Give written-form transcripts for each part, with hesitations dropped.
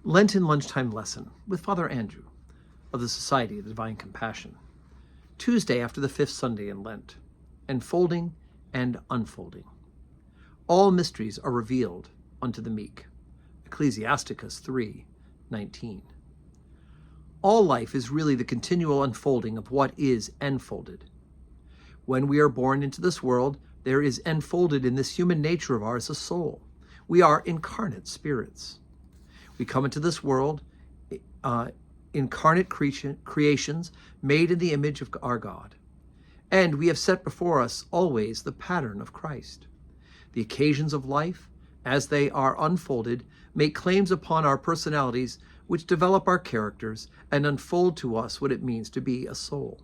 Lenten Lunchtime Lesson with Father Andrew of the Society of the Divine Compassion. Tuesday after the fifth Sunday in Lent. Enfolding and unfolding. All mysteries are revealed unto the meek. Ecclesiasticus 3:19. All life is really the continual unfolding of what is enfolded. When we are born into this world, there is enfolded in this human nature of ours a soul. We are incarnate spirits. We come into this world, incarnate creations made in the image of our God. And we have set before us always the pattern of Christ. The occasions of life, as they are unfolded, make claims upon our personalities which develop our characters and unfold to us what it means to be a soul.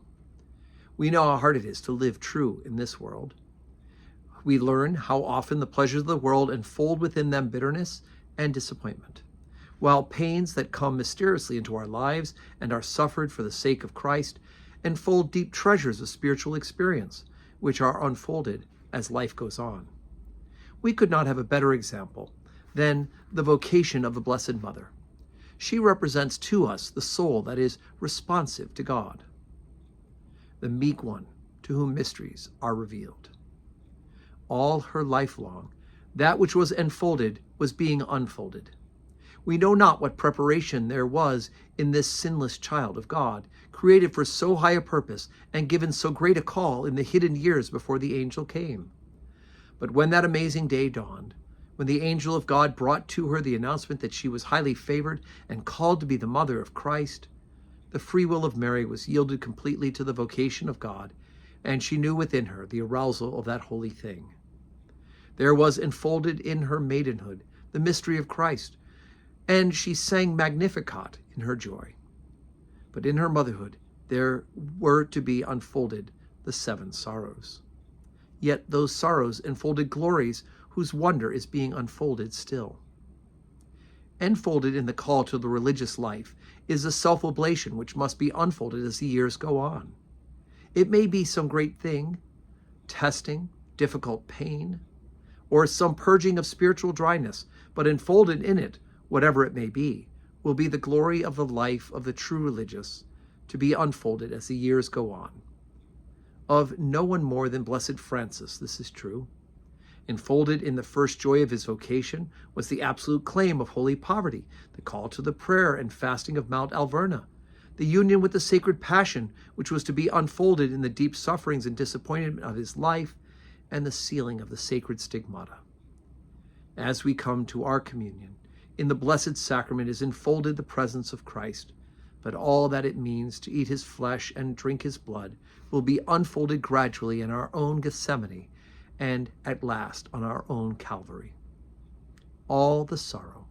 We know how hard it is to live true in this world. We learn how often the pleasures of the world enfold within them bitterness and disappointment, while pains that come mysteriously into our lives and are suffered for the sake of Christ enfold deep treasures of spiritual experience, which are unfolded as life goes on. We could not have a better example than the vocation of the Blessed Mother. She represents to us the soul that is responsive to God, the meek one to whom mysteries are revealed. All her life long, that which was enfolded was being unfolded. We know not what preparation there was in this sinless child of God, created for so high a purpose and given so great a call in the hidden years before the angel came. But when that amazing day dawned, when the angel of God brought to her the announcement that she was highly favored and called to be the mother of Christ, the free will of Mary was yielded completely to the vocation of God, and she knew within her the arousal of that holy thing. There was enfolded in her maidenhood the mystery of Christ, and she sang Magnificat in her joy. But in her motherhood there were to be unfolded the seven sorrows. Yet those sorrows enfolded glories whose wonder is being unfolded still. Enfolded in the call to the religious life is a self-oblation which must be unfolded as the years go on. It may be some great thing, testing, difficult pain, or some purging of spiritual dryness, but enfolded in it, whatever it may be, will be the glory of the life of the true religious, to be unfolded as the years go on. Of no one more than Blessed Francis this is true. Enfolded in the first joy of his vocation was the absolute claim of holy poverty, the call to the prayer and fasting of Mount Alverna, the union with the Sacred Passion, which was to be unfolded in the deep sufferings and disappointment of his life, and the sealing of the sacred stigmata. As we come to our communion, in the Blessed Sacrament is enfolded the presence of Christ, but all that it means to eat his flesh and drink his blood will be unfolded gradually in our own Gethsemane and at last on our own Calvary. All the sorrow,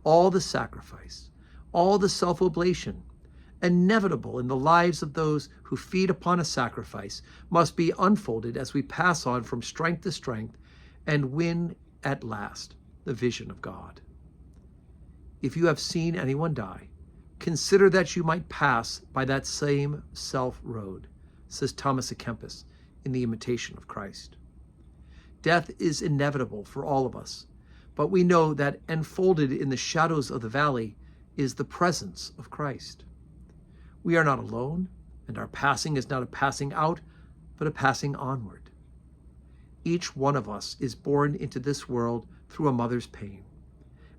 all the sacrifice, all the self-oblation, inevitable in the lives of those who feed upon a sacrifice, must be unfolded as we pass on from strength to strength and win at last the vision of God. If you have seen anyone die, consider that you might pass by that same self-road, says Thomas à Kempis in The Imitation of Christ. Death is inevitable for all of us, but we know that enfolded in the shadows of the valley is the presence of Christ. We are not alone, and our passing is not a passing out, but a passing onward. Each one of us is born into this world through a mother's pain.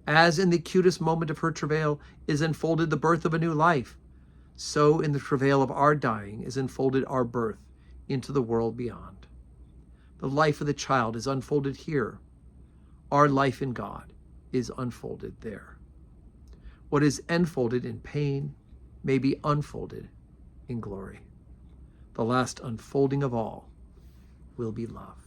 As in the acutest moment of her travail is enfolded the birth of a new life, so in the travail of our dying is enfolded our birth into the world beyond. The life of the child is unfolded here. Our life in God is unfolded there. What is enfolded in pain may be unfolded in glory. The last unfolding of all will be love.